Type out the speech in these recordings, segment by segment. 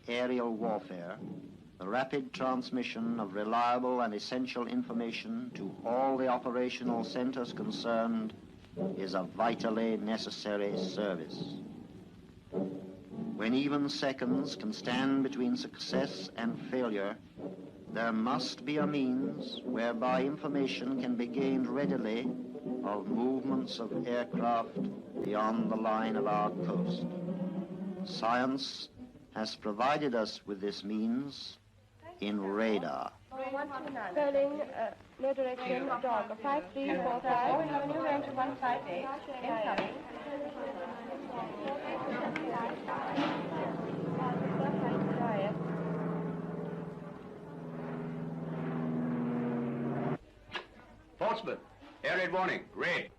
aerial warfare, the rapid transmission of reliable and essential information to all the operational centers concerned is a vitally necessary service. When even seconds can stand between success and failure, there must be a means whereby information can be gained readily of movements of aircraft beyond the line of our coast. Science has provided us with this means in radar. Spelling, no direction, dog, 5345. We have a new range of 158, incoming. Portsmouth, air raid warning, raid.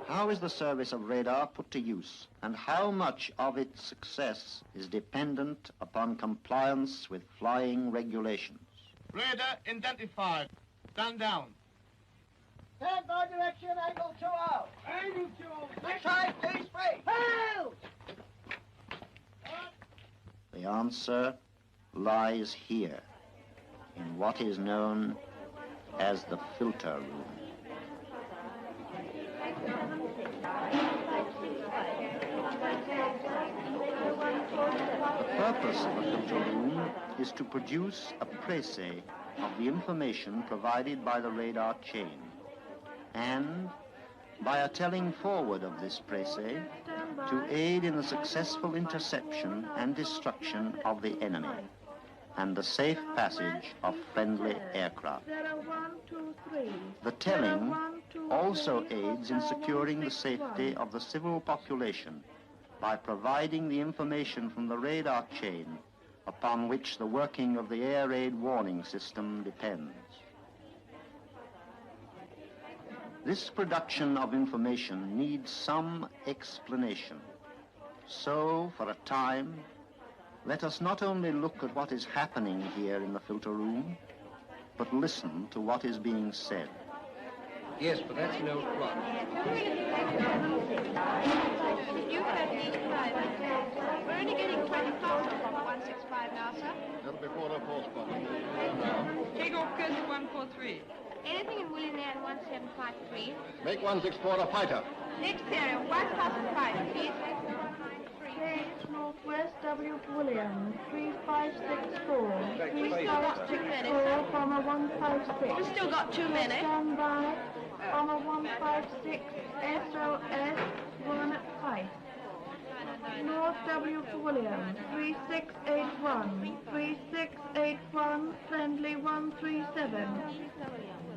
How is the service of radar put to use, and how much of its success is dependent upon compliance with flying regulations? Radar identified. Stand down. Stand by direction, angle 2 out. Angle 2. Next high, stay straight. Hail! The answer lies here, in what is known as the filter room. The purpose of the filter room is to produce a précis of the information provided by the radar chain, and by a telling forward of this précis, to aid in the successful interception and destruction of the enemy and the safe passage of friendly aircraft. The telling also aids in securing the safety of the civil population by providing the information from the radar chain upon which the working of the air raid warning system depends. This production of information needs some explanation. So, for a time, let us not only look at what is happening here in the filter room, but listen to what is being said. Yes, but that's no plot. We're only getting 20 plots from 165 now, sir. That'll be 404 spot. Take off course 143. Anything in William Air 1753. Make 164 a fighter. Next area, 1005, please. Change Northwest W to William, 3564. We still got 2 minutes. 156. We still got 2 minutes. Stand by, 156, SOS, 1 at 5. North W to William, 3681. 3681, friendly 137.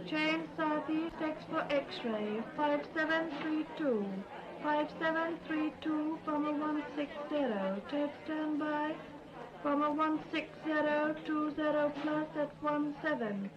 Change southeast X for X-ray, 5732. 5732, 160, take standby, 16020 plus at 17.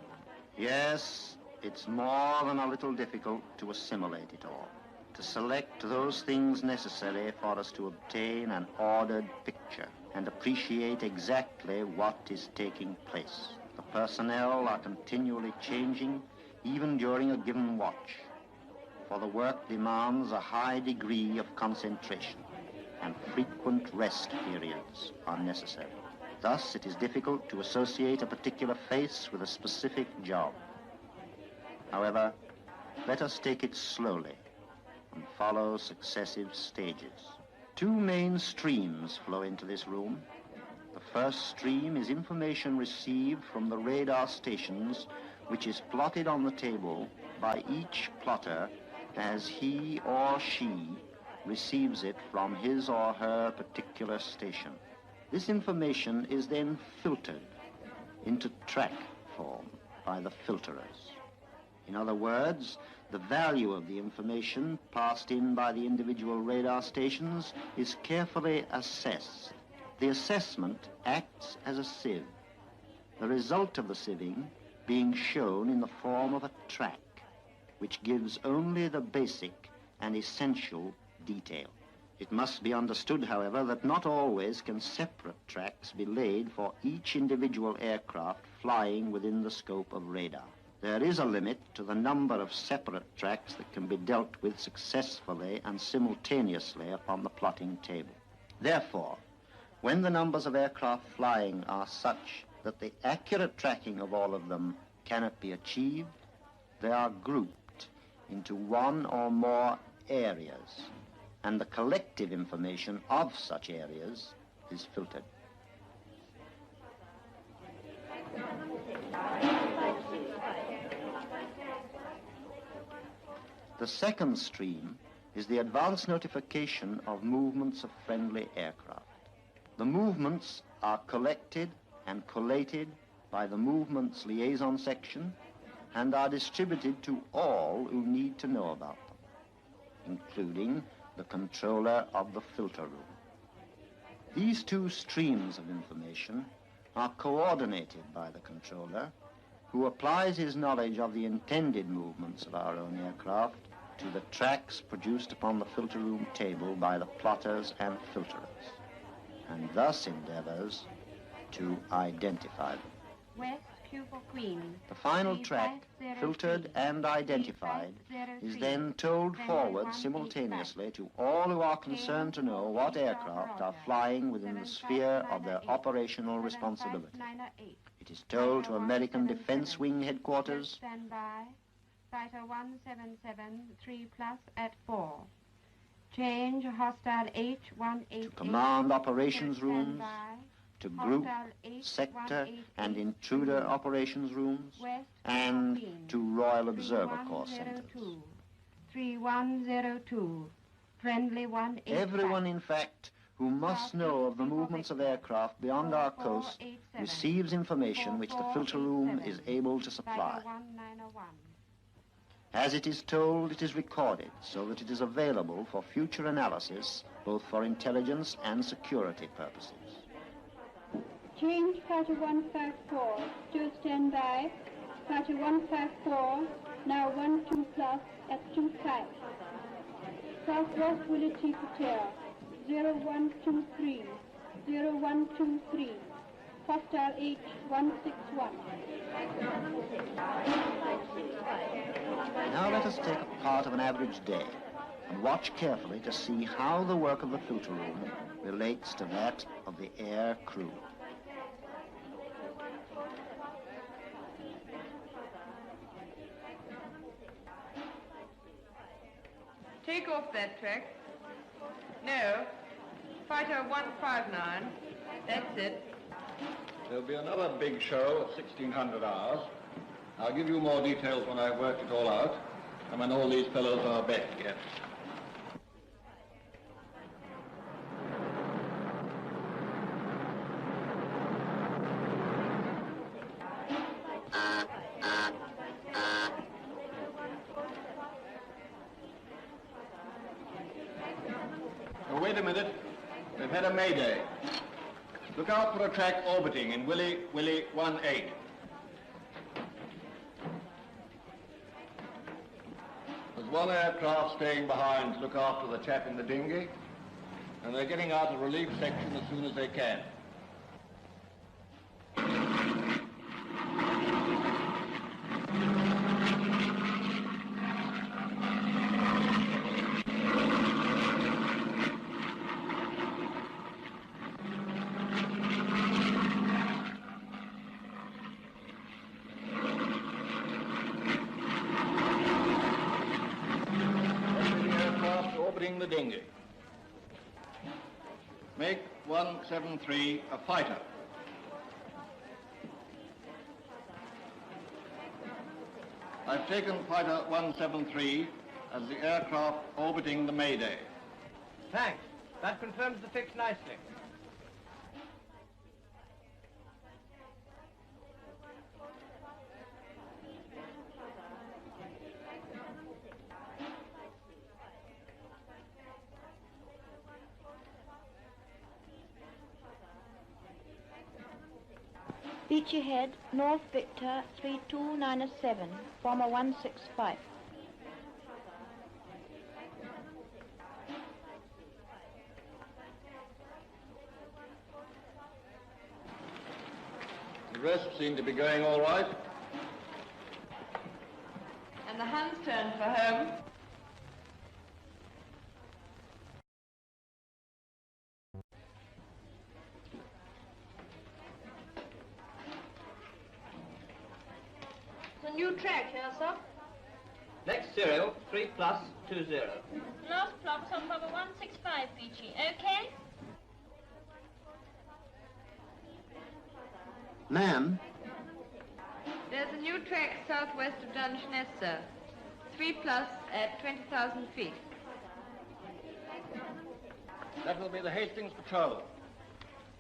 Yes, it's more than a little difficult to assimilate it all, to select those things necessary for us to obtain an ordered picture and appreciate exactly what is taking place. The personnel are continually changing, even during a given watch, for the work demands a high degree of concentration, and frequent rest periods are necessary. Thus, it is difficult to associate a particular face with a specific job. However, let us take it slowly and follow successive stages. 2 main streams flow into this room. The first stream is information received from the radar stations, which is plotted on the table by each plotter as he or she receives it from his or her particular station. This information is then filtered into track form by the filterers. In other words, the value of the information passed in by the individual radar stations is carefully assessed. The assessment acts as a sieve, the result of the sieving being shown in the form of a track, which gives only the basic and essential detail. It must be understood, however, that not always can separate tracks be laid for each individual aircraft flying within the scope of radar. There is a limit to the number of separate tracks that can be dealt with successfully and simultaneously upon the plotting table. Therefore, when the numbers of aircraft flying are such that the accurate tracking of all of them cannot be achieved, they are grouped into one or more areas, and the collective information of such areas is filtered. The second stream is the advance notification of movements of friendly aircraft. The movements are collected and collated by the Movements Liaison Section and are distributed to all who need to know about them, including the controller of the filter room. These two streams of information are coordinated by the controller, who applies his knowledge of the intended movements of our own aircraft to the tracks produced upon the filter room table by the plotters and filterers, and thus endeavors to identify them. West, Q for Queen. The final track, filtered and identified, is then told forward simultaneously to all who are concerned to know what aircraft are flying within the sphere of their operational responsibility. It is told to American Defense Wing Headquarters. Stand by. Fighter 177, 3 plus at 4. Change hostile H188. To command operations rooms, to group, sector, and intruder operations rooms, and to Royal Observer Corps centers. 3102, friendly 185. Everyone, in fact, who must know of the movements of aircraft beyond our coast receives information which the filter room is able to supply. As it is told, it is recorded so that it is available for future analysis, both for intelligence and security purposes. Change Fighter 154, still stand by. Fighter 154, now 12 plus at 25. Southwest Willie T. Patel, 0123, 0123. Hostile H161. Now let us take a part of an average day and watch carefully to see how the work of the filter room relates to that of the air crew. Take off that track. No. Fighter 159. That's it. There'll be another big show at 1600 hours. I'll give you more details when I've worked it all out and when all these fellows are back again. Oh, wait a minute. We've had a mayday. Look out for a track orbiting in Willie 18. There's one aircraft staying behind to look after the chap in the dinghy, and they're getting out a relief section as soon as they can. The dinghy. Make 173 a fighter. I've taken fighter 173 as the aircraft orbiting the Mayday. Thanks. That confirms the fix nicely. Beachy Head, North Victor 3297, Bomber 165. The rest seem to be going all right. And the Huns turn for home. The new track here, sir. Next serial, 3 plus 20. Last plot's on Bravo 165, Beachy. Okay? Ma'am, There's a new track southwest of Dungeness, sir. 3 plus at 20,000 feet. That will be the Hastings Patrol.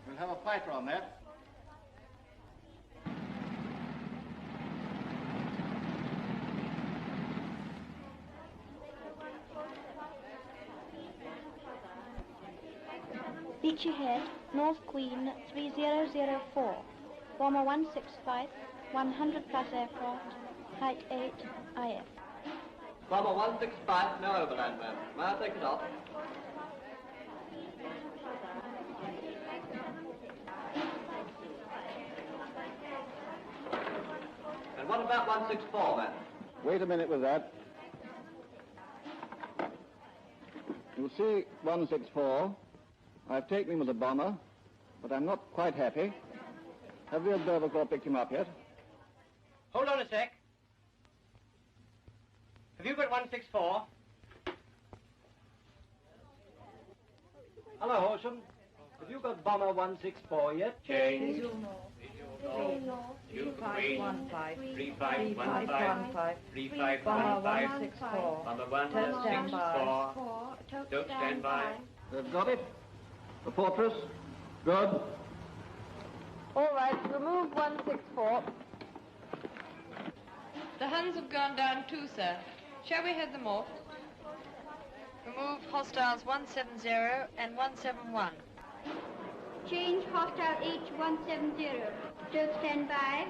We'll have a fighter on that. Beachy Head, North Queen 3004, Bomber 165, 100 plus aircraft, height 8, IF. Bomber 165, no overland, ma'am. May I take it off? And what about 164, ma'am? Wait a minute with that. You'll see 164. I've taken him as a bomber, but I'm not quite happy. Have the observer corps picked him up yet? Hold on a sec. Have you got 164? Hello, Horsham. Have you got bomber 164 yet? Change. 3515. 3515. 3515. Bomber 164. Don't stand by. They've got it. The fortress. Good. All right, remove 164. The Huns have gone down too, sir. Shall we head them off? Remove hostiles 170 and 171. Change hostile H170. Still stand by.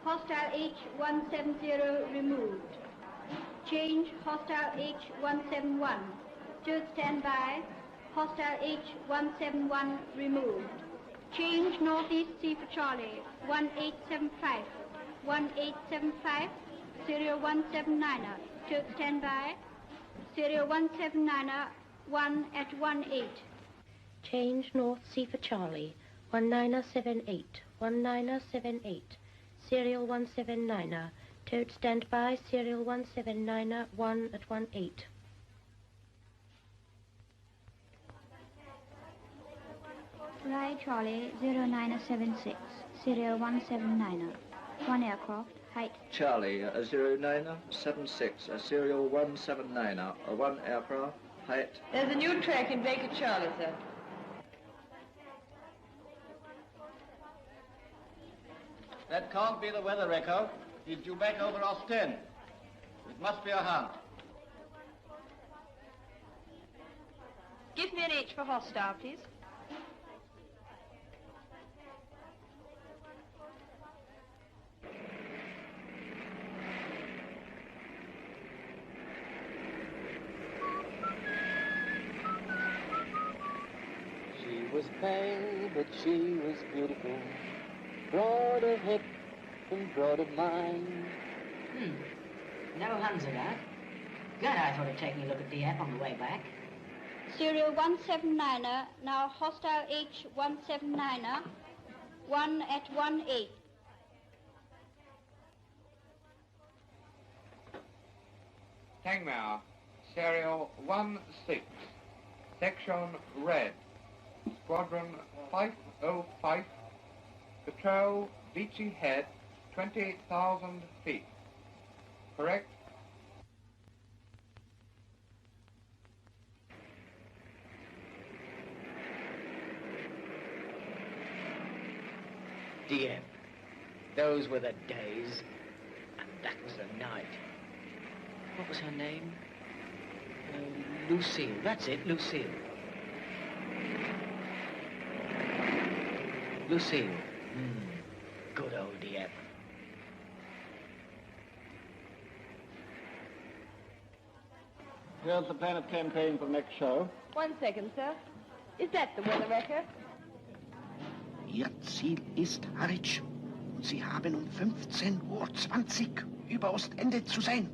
Hostile H170 removed. Change hostile H171. Still stand by. Hostile H171 removed. Change northeast C for Charlie. 1875. 1875. Serial 179er. Still stand by. Serial 179er. 1 at 18. Change North C for Charlie. 1978. 1978. Serial 179er. Toad standby. Serial 179er. 1 at 18. Right Charlie 0976, serial 179er. 1 aircraft, height. Charlie, 0976, serial 179, 1 aircraft, height. There's a new track in Baker Charlie, sir. That can't be the weather echo. He's due back over Ostend. It must be a Hun. Give me an H for hostile, please. She was pale, but she was beautiful. Broad of hip and broad of mind. No Huns around. Good, I thought of taking a look at the app on the way back. Serial 179er, now hostile H179er. 1 at 18. Tangmar, serial 16, section red, squadron 505, patrol Beachy Head, 28,000 feet. Correct? Dear, those were the days, and that was the night. What was her name? Lucille, that's it, Lucille. Lucille. Good old Dieppe. Here's the plan of campaign for the next show. 1 second, sir. Is that the weather record? Ihr Ziel ist Harwich. Sie haben um 15:20 Uhr über Ostende zu sein.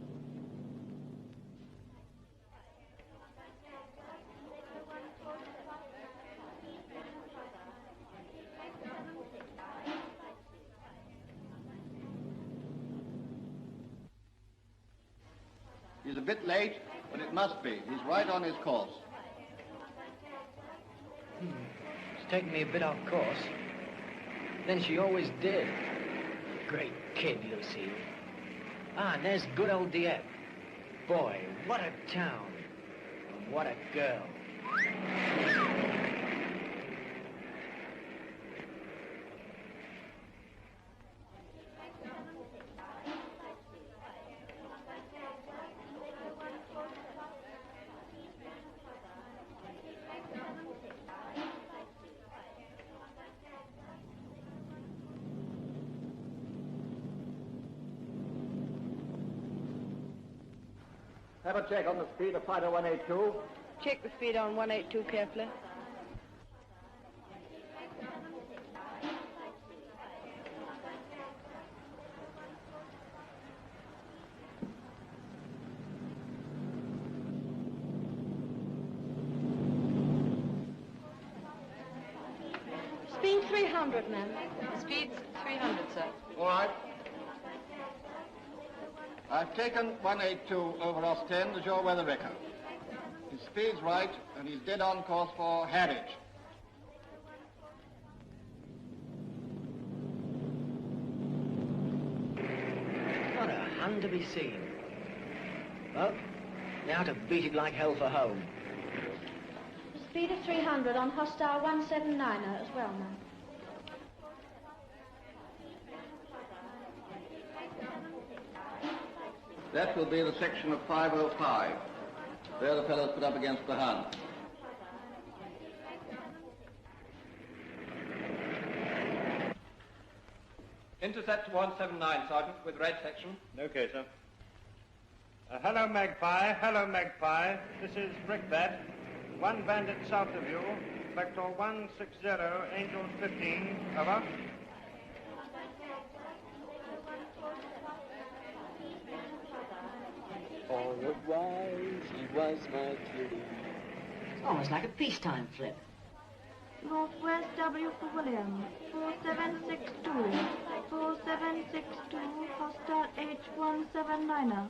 He's a bit late, but it must be. He's right on his course. It's taken me a bit off course. Then she always did. Great kid, Lucille. Ah, and there's good old Dieppe. Boy, what a town. What a girl. Have a check on the speed of fighter 182. Check the speed on 182 carefully. Speed 300, ma'am. Speed's 300, sir. All right. I've taken 182 over Ostend as your weather record. His speed's right, and he's dead on course for Harwich. What a hun to be seen. Well, now to beat it like hell for home. Speed of 300 on hostile 179er as well, ma'am. That will be the section of 505. There the fellows put up against the Hun. Intercept 179, Sergeant, with red section. Okay, sir. Hello, Magpie. Hello, Magpie. This is Brickbat. One bandit south of you. Vector 160, Angels 15. Over. All at wise, he was my cutie. It's almost like a peacetime flip. Northwest W for William, 4762. 4762, hostile H179er.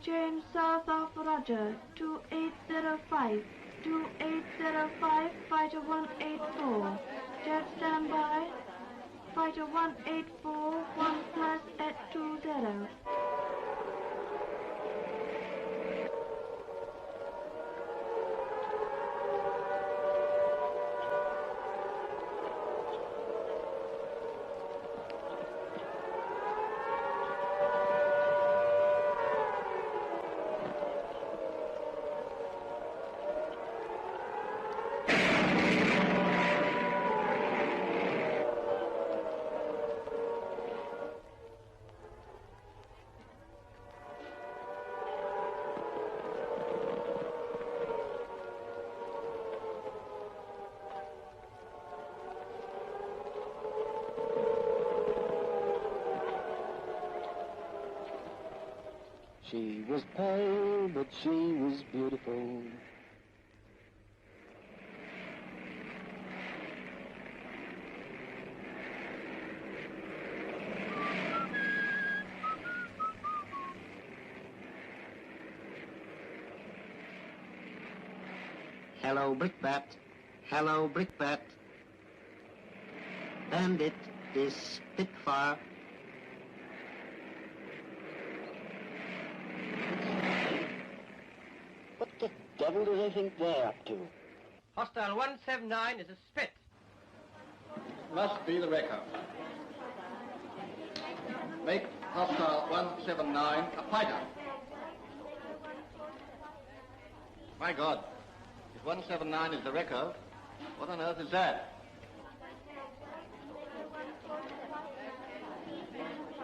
Change south of Roger, 2805. 2805, fighter 184. Jet standby. Fighter 184, 1 plus at 20. She was pale, but she was beautiful. Hello, Brickbat. Hello, Brickbat. Bandit is Spitfire. What the devil do they think they're up to? Hostile 179 is a spit. Must be the record. Make hostile 179 a fighter. My God, if 179 is the record, what on earth is that?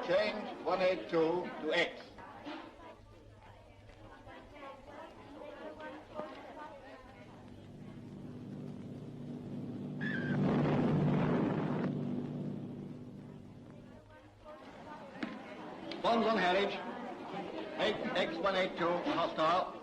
Change 182 to X. Bombs on Harwich. X-182, hostile.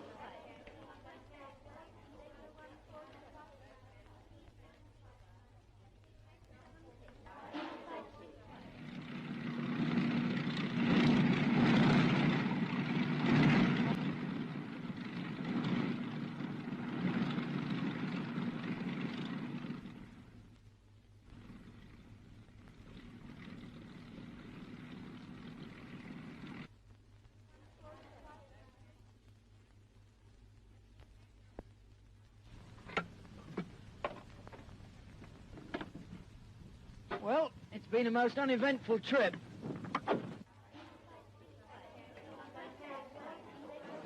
Well, it's been a most uneventful trip. It's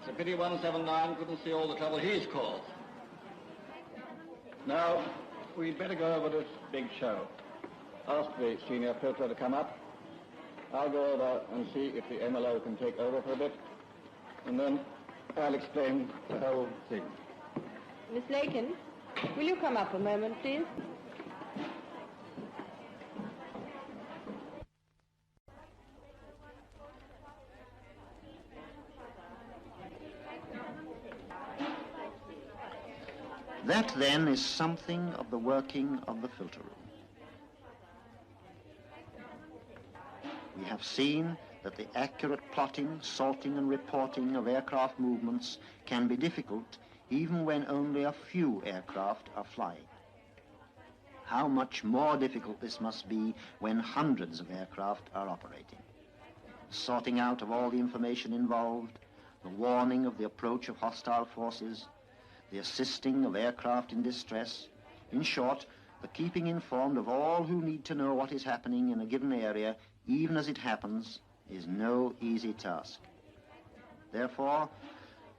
a pity 179 couldn't see all the trouble he's caused. Now, we'd better go over this big show. Ask the senior filter to come up. I'll go over and see if the MLO can take over for a bit. And then I'll explain the whole thing. Miss Lakin, will you come up a moment, please? That, then, is something of the working of the filter room. We have seen that the accurate plotting, sorting, and reporting of aircraft movements can be difficult even when only a few aircraft are flying. How much more difficult this must be when hundreds of aircraft are operating. Sorting out of all the information involved, the warning of the approach of hostile forces, the assisting of aircraft in distress, in short, the keeping informed of all who need to know what is happening in a given area, even as it happens, is no easy task. Therefore,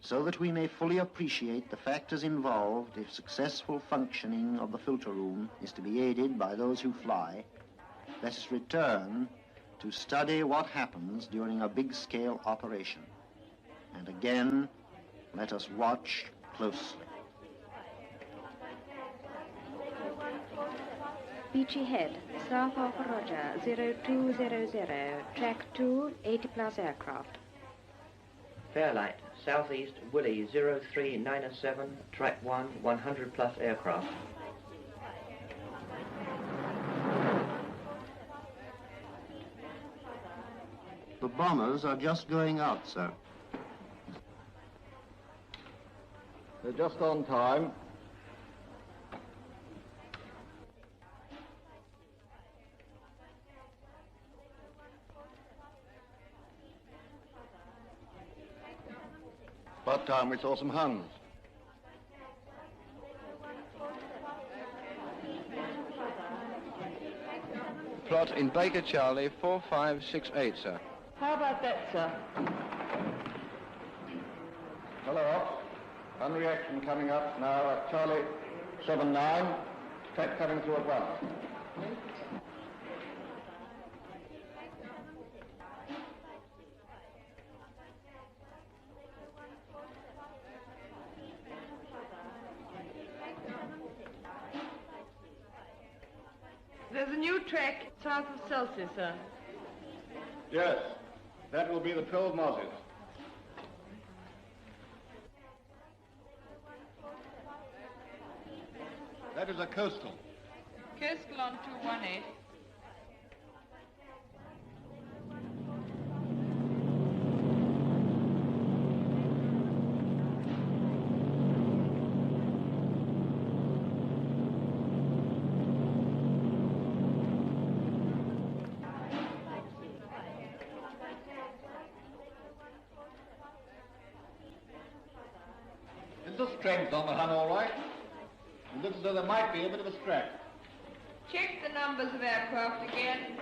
so that we may fully appreciate the factors involved if successful functioning of the filter room is to be aided by those who fly, let us return to study what happens during a big-scale operation. And again, let us watch closely. Beachy Head, South of Roger, 0200, track 2, 80 plus aircraft. Fairlight, southeast, Willie, 0397, track 1, 100 plus aircraft. The bombers are just going out, sir. They're just on time. About time we saw some Huns. Plot in Baker Charlie 4568, sir. How about that, sir? Hello, Ops. One reaction coming up now at Charlie 79. Track coming through at once. There's a new track south of Celsius, sir. Yes, that will be the 12 Mozzies. That is a coastal. Coastal on 218. Is the strength on the Hun all right? It looks as though there might be a bit of a scratch. Check the numbers of aircraft again.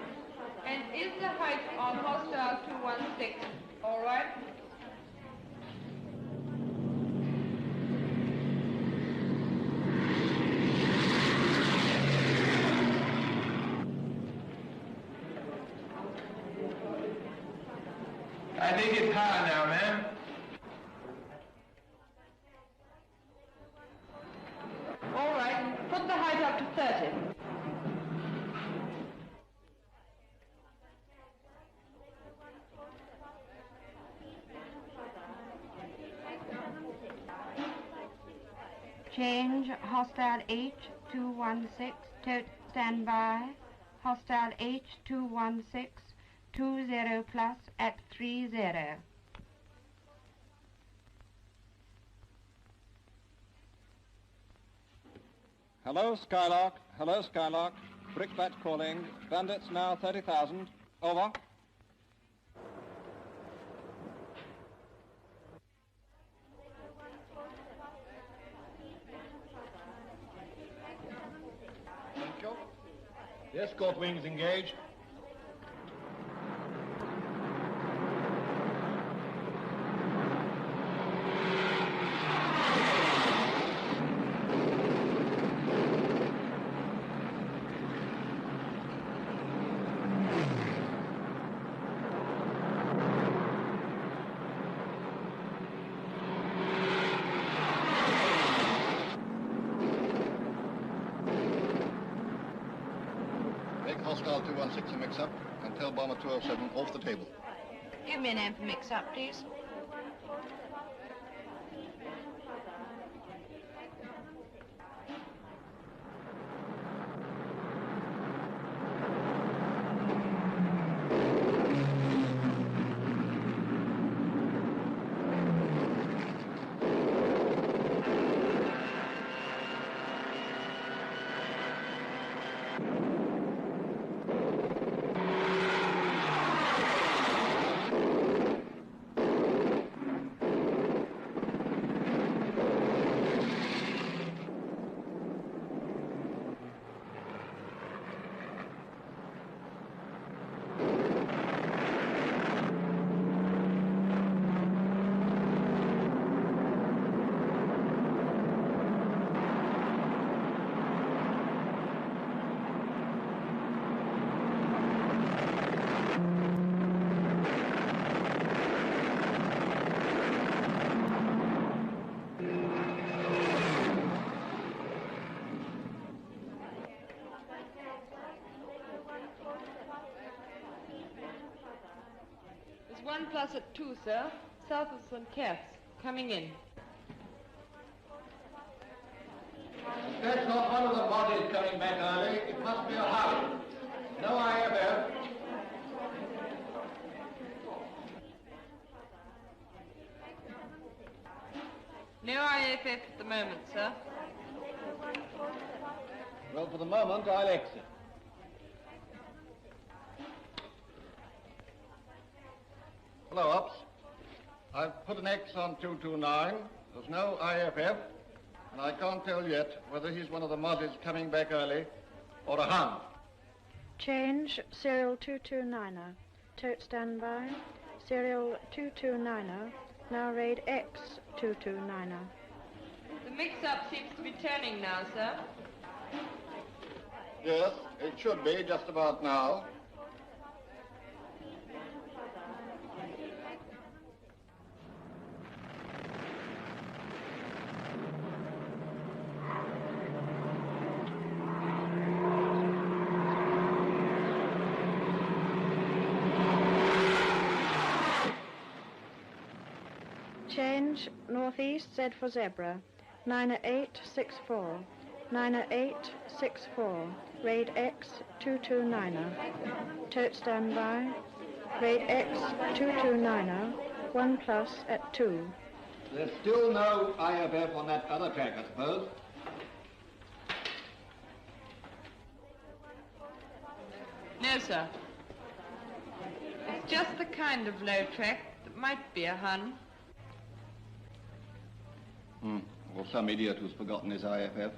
And is the height on hostile 216 all right? I think it's high now, ma'am. All right, put the height up to 30. Change hostile H216, tote standby. Hostile H216, 20 plus at 30. Hello, Skylark. Hello, Skylark. Brickbat calling. Bandits now 30,000. Over. Thank you. The escort wings engaged. Hostile 216 a mix-up and tell Bomber 207 off the table. Give me a name for mix-up, please. There's 1 plus at 2, sir, south of St. Cath's, coming in. That's not one of the bodies coming back early. It must be a Hun. No IFF. No IFF at the moment, sir. Well, for the moment, I'll exit. Hello, Ops. I've put an X on 229. There's no IFF, and I can't tell yet whether he's one of the Mozzies coming back early or a Hun. Change serial 229er. Tote standby. Serial 229er. Now raid X 229er. The mix-up seems to be turning now, sir. Yes, it should be just about now. Change northeast Z for zebra. 90864. 90864. Raid X 229er. Tote standby. Raid X 229er. 1 plus at 2. There's still no IFF on that other track, I suppose. No, sir. It's just the kind of low track that might be a Hun. Or some idiot who's forgotten his IFF.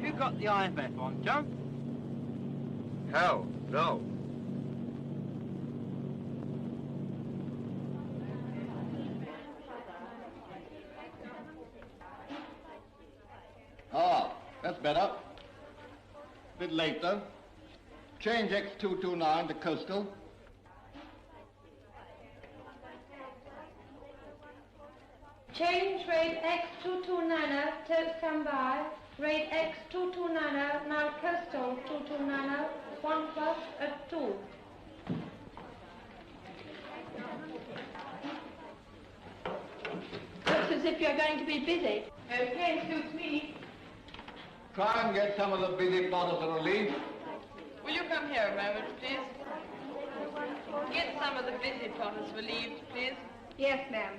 You got the IFF on, Joe? Hell, no. Ah, that's better. Bit late, though. Change X229 to coastal. Change raid X229er, tote standby. Raid X229er, now coastal 229er, 1 plus at 2. Looks as if you're going to be busy. Okay, suits me. Try and get some of the busy plotters to relief. Will you come here a moment, please? Get some of the busy plotters relieved, please. Yes, ma'am.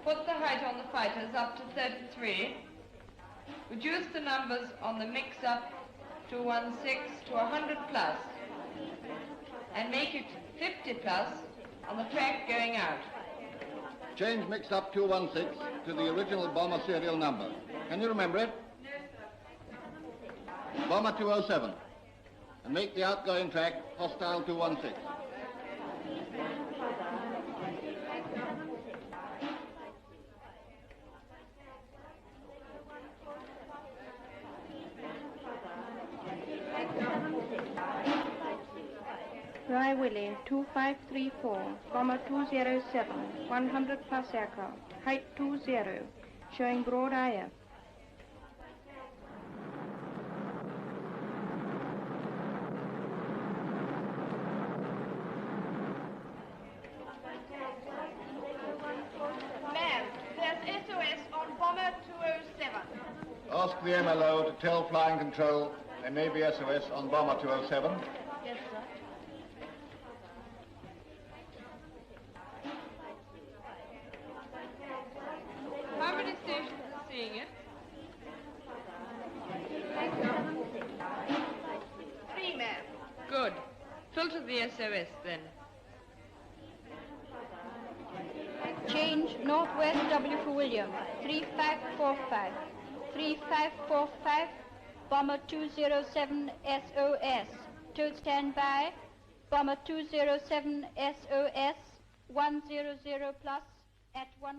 Put the height on the fighters up to 33. Reduce the numbers on the mix-up 216 to 100 plus. And make it 50 plus on the track going out. Change mix-up 216 to the original bomber serial number. Can you remember it? Bomber 207. And make the outgoing track hostile 216. Rye Willie, 2534, Bomber 207, 100 plus aircraft, height 20, showing broad IF. Ma'am, there's SOS on Bomber 207. Ask the MLO to tell flying control there may be SOS on Bomber 207. Yes, sir. How many stations are seeing it? 3, ma'am. Good. Filter the SOS then. Change Northwest W for William, 3545. 3545, Bomber 207 SOS. To standby, Bomber 207 SOS, 100 plus at 15.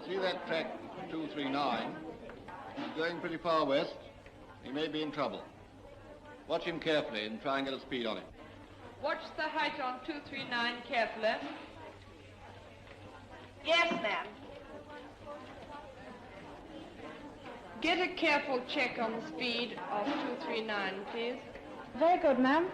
See that track 239? He's going pretty far west. He may be in trouble. Watch him carefully and try and get a speed on him. Watch the height on 239 carefully. Yes, ma'am. Get a careful check on the speed of 239, please. Very good, ma'am.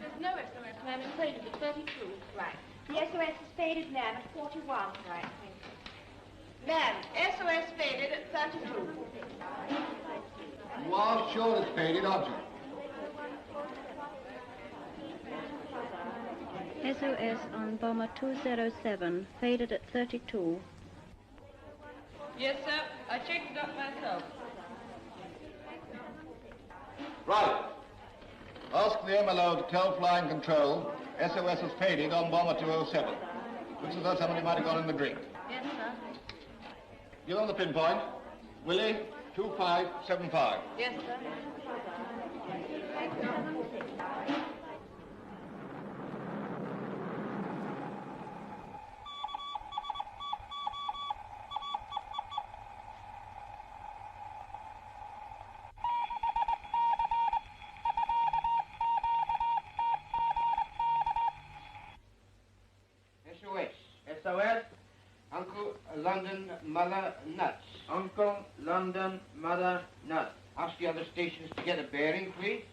There's no SOS, ma'am. It's faded at 32. Right. The SOS is faded, ma'am, at 41. Right. Ma'am, SOS faded at 32. You are sure it's faded, aren't you? SOS on Bomber 207, faded at 32. Yes, sir. I checked it up myself. Right. Ask the MLO to tell flying control SOS is faded on Bomber 207. Looks as though somebody might have gone in the drink. Yes, sir. Give them the pinpoint. Willie, 2575. Yes, sir. SOS, Uncle London Mother Nuts. Uncle London Mother Nuts. Ask the other stations to get a bearing, please.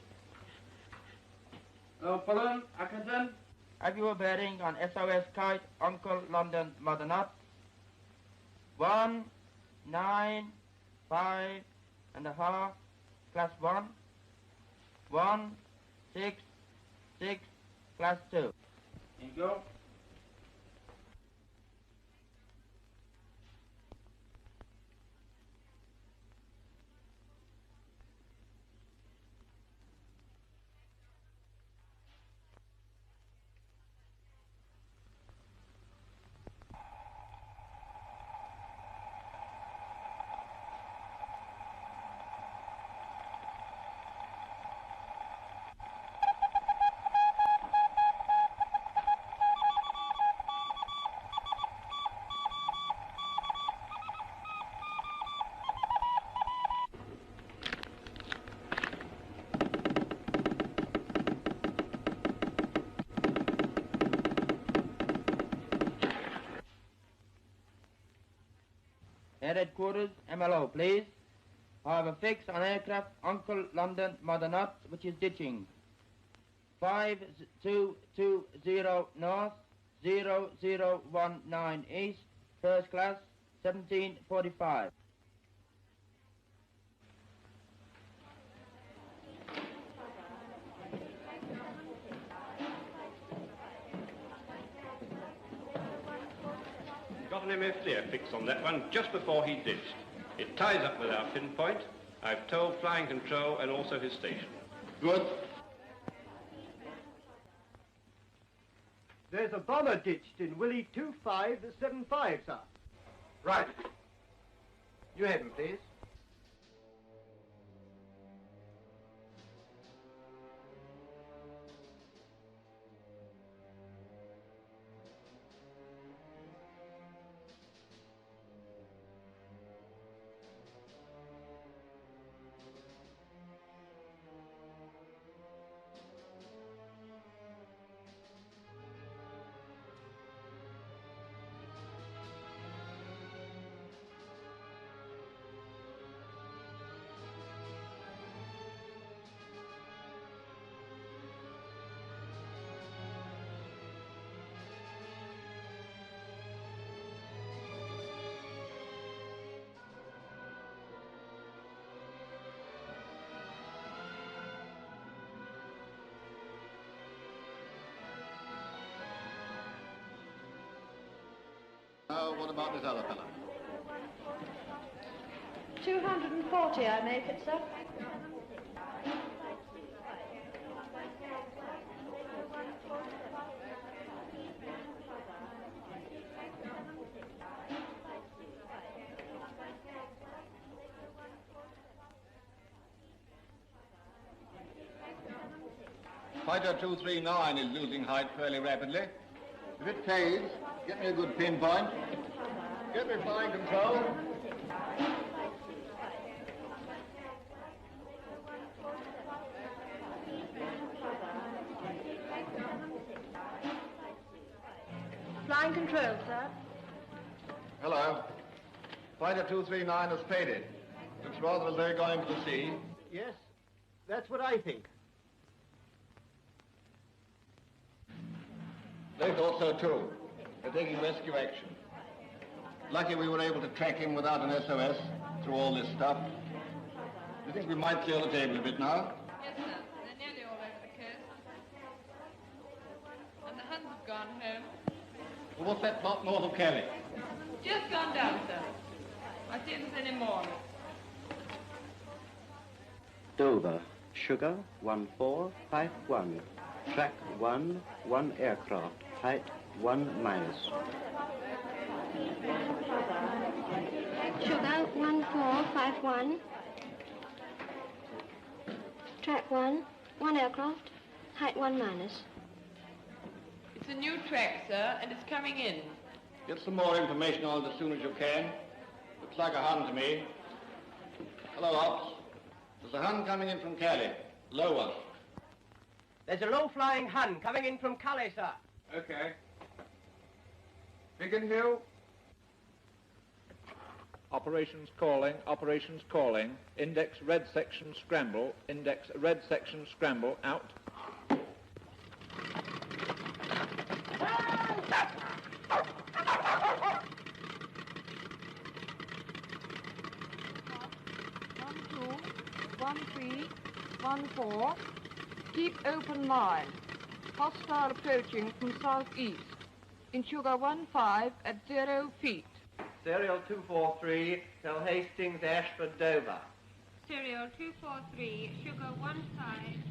Hello, Fulham, Atkinson. Have you a bearing on SOS kite, Uncle London Mother Nuts? 195 plus 1. 166 plus 2. Here you go. Air Headquarters, MLO, please. I have a fix on aircraft Uncle London Mother Nuts, which is ditching. 5220 north, 0019 east, first class, 1745. Got an MFD fix on that one just before he ditched. It ties up with our pinpoint. I've told flying control and also his station. Good. There's a bomber ditched in Willie 2575, sir. Right. You have him, please. Now, what about this other fellow? 240, I make it, sir. Fighter 239 is losing height fairly rapidly. If it fades, get me a good pinpoint. Get me flying control. Flying control, sir. Hello. Fighter 239 has faded. Looks rather as though they're going to the sea. Yes, that's what I think. They thought so too. They're taking rescue action. Lucky we were able to track him without an SOS through all this stuff. Do you think we might clear the table a bit now? Yes, sir. They're nearly all over the coast. And the Huns have gone home. Well, what's that not north of Calais? Just gone down, sir. I see if there's any more. Dover, Sugar 1451. Track 1, 1 aircraft. Height 1 miles. Sugar 1451. Track 1, 1 aircraft, height 1 minus. It's a new track, sir, and it's coming in. Get some more information on it as soon as you can. Looks like a Hun to me. Hello, Ops. There's a Hun coming in from Calais. Low one. There's a low-flying Hun coming in from Calais, sir. Okay. Biggin Hill. Operations calling. Index red section scramble, out. One, two, 1314. Keep open line. Hostile approaching from southeast. In Sugar 15 at 0 feet. Serial 243, tell Hastings, Ashford, Dover. Serial 243, Sugar 15.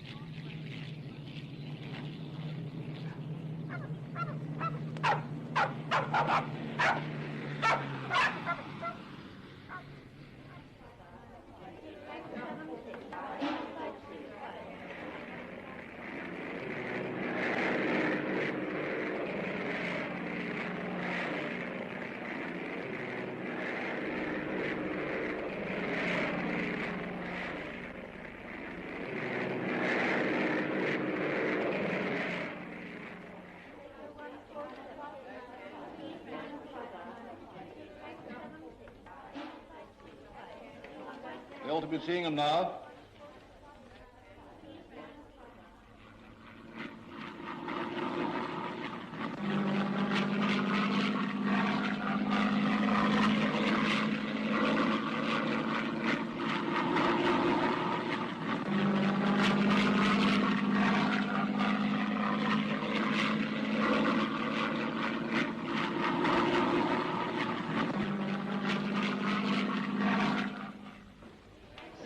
We ought to be seeing them now.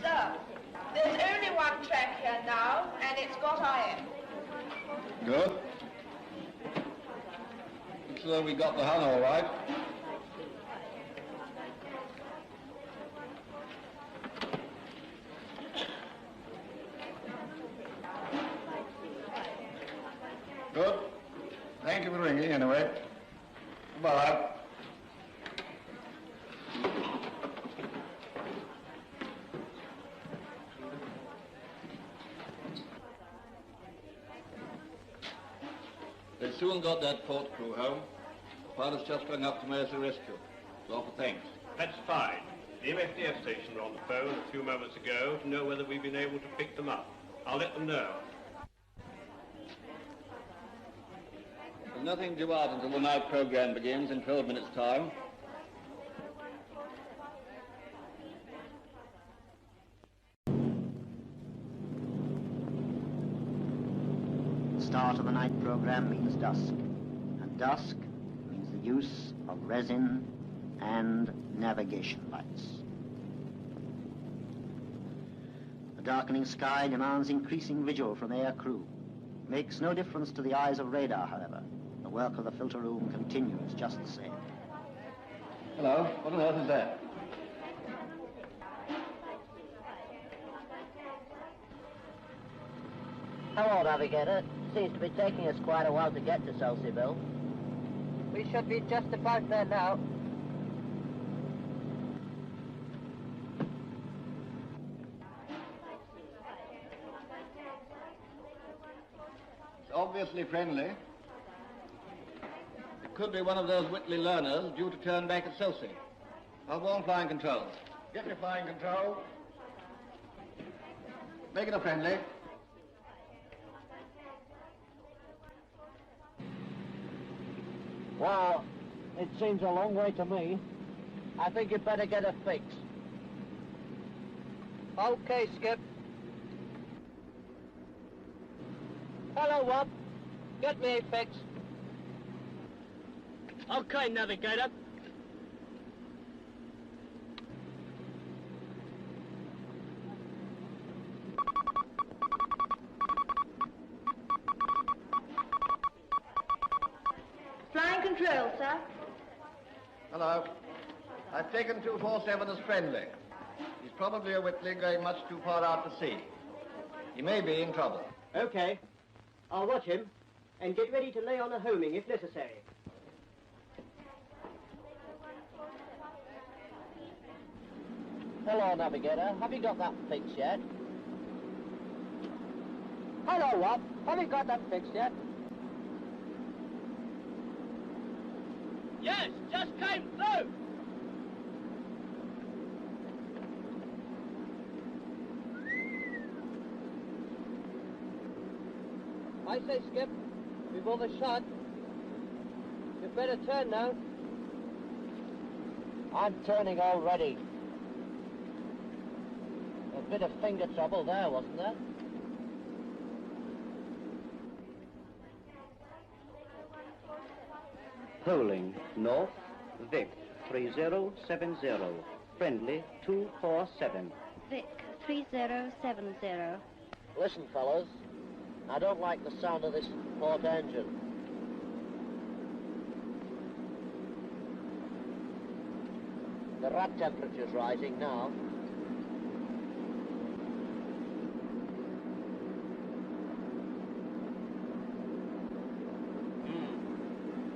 Sir, there's only one track here now, and it's got iron. Good. Looks as though we got the Hun all right. Good. Thank you for ringing, anyway. Goodbye. They soon got that port crew home. The pilot's just rung up to me as a rescue. To offer thanks. That's fine. The MFDF station were on the phone a few moments ago to know whether we've been able to pick them up. I'll let them know. There's nothing due out until the night program begins in 12 minutes' time. The start of the night program means dusk, and dusk means the use of resin and navigation lights. The darkening sky demands increasing vigil from air crew. Makes no difference to the eyes of radar, however. The work of the filter room continues just the same. Hello, what on earth is that? Hello, Navigator. Seems to be taking us quite a while to get to Selseyville. We should be just about there now. It's obviously friendly. It could be one of those Whitley learners due to turn back at Selsey. I'll warn flying control. Get me flying control. Make it a friendly. Well, it seems a long way to me. I think you'd better get a fix. Okay, Skip. Hello, Wop. Get me a fix. Okay, Navigator. Flying control, sir. Hello. I've taken 247 as friendly. He's probably a Whitley going much too far out to sea. He may be in trouble. Okay. I'll watch him and get ready to lay on a homing if necessary. Hello, Navigator. Have you got that fixed yet? Hello, Wop. Have you got that fixed yet? Yes, just came through. I say, Skip, we've overshot. You'd better turn now. I'm turning already. A bit of finger trouble there, wasn't there? Poling north, Vic 3070, friendly 247. Vic 3070. Listen, fellas, I don't like the sound of this port engine. The rat temperature's rising now.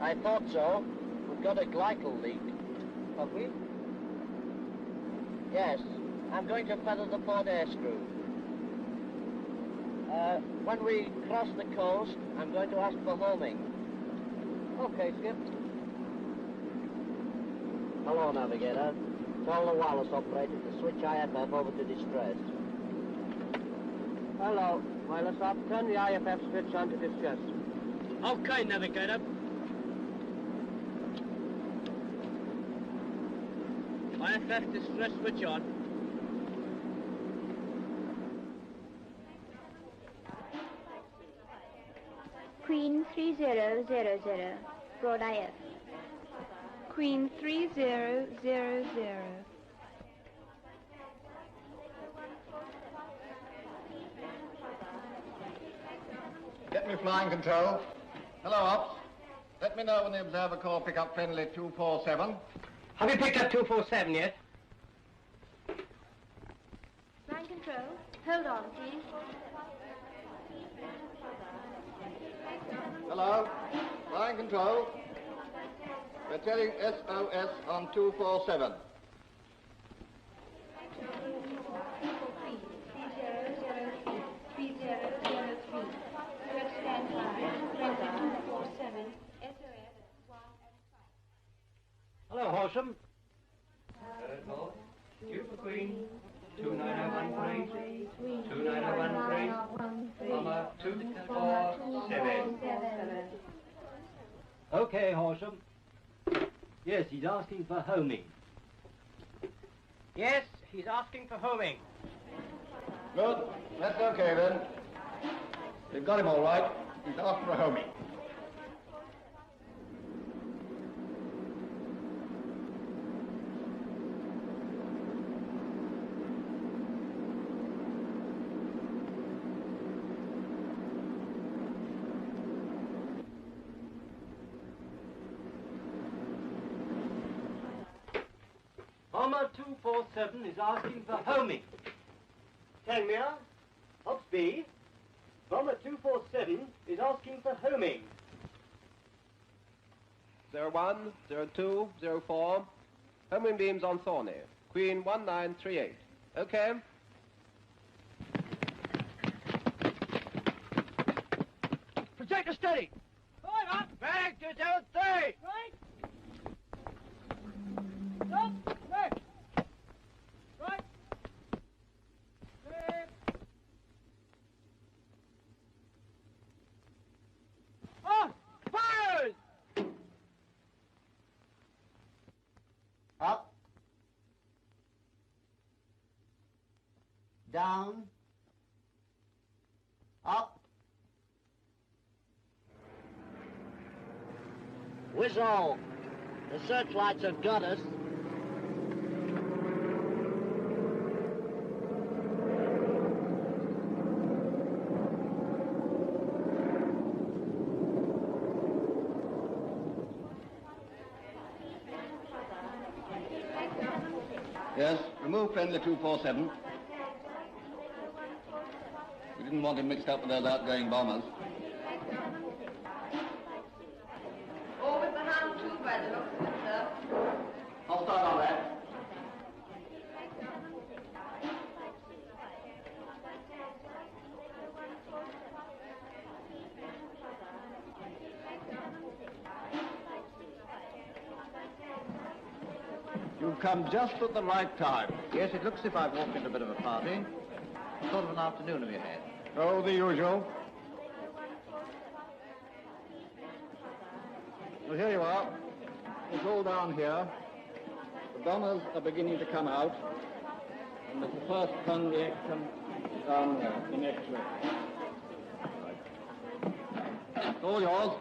I thought so. We've got a glycol leak. Have we? Yes. I'm going to feather the port air screw. When we cross the coast, I'm going to ask for homing. Okay, Skip. Hello, Navigator. Tell the wireless operator to switch IFF over to distress. Hello. Wireless up. Turn the IFF switch on to distress. Okay, navigator. IFF distress switch on. Queen 3000, Broad IF. Queen 3000. Get me flying control. Hello, Ops. Let me know when the observer call pick up friendly 247. Have you picked up 247 yet? Flying control. Hold on, please. Hello. Flying control. We're telling SOS on 247. Hello, Horsham. Two for Queen. 29013. 29013. Comma 247. Okay, Horsham. Yes, he's asking for homing. Yes, he's asking for homing. Good. That's okay then. We've got him all right. He's asked for a homing. Bomber 247 is asking for homing. Tangmere, Oxby, Bomber 247 is asking for homing. 01, 02, 04. Homing beams on Thorney. Queen 1938. Okay. Projector steady. Going up. Back to 03. Right. Stop. Left. Right. Left. On. Fires. Up. Down. Up. Whistle. The searchlights have got us. Yes, remove friendly 247. We didn't want him mixed up with those outgoing bombers. Or with the hand too, by the looks of it, sir. I'll start on that. You've come just at the right time. Yes, it looks as if I've walked into a bit of a party. Sort of an afternoon have you had? Oh, the usual. Well, here you are. It's all down here. The bombers are beginning to come out. And there's the first convection down there, the next way. It's all yours.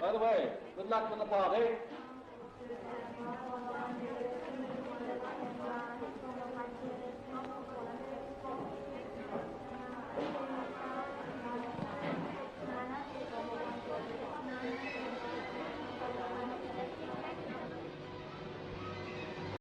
By the way, good luck with the party.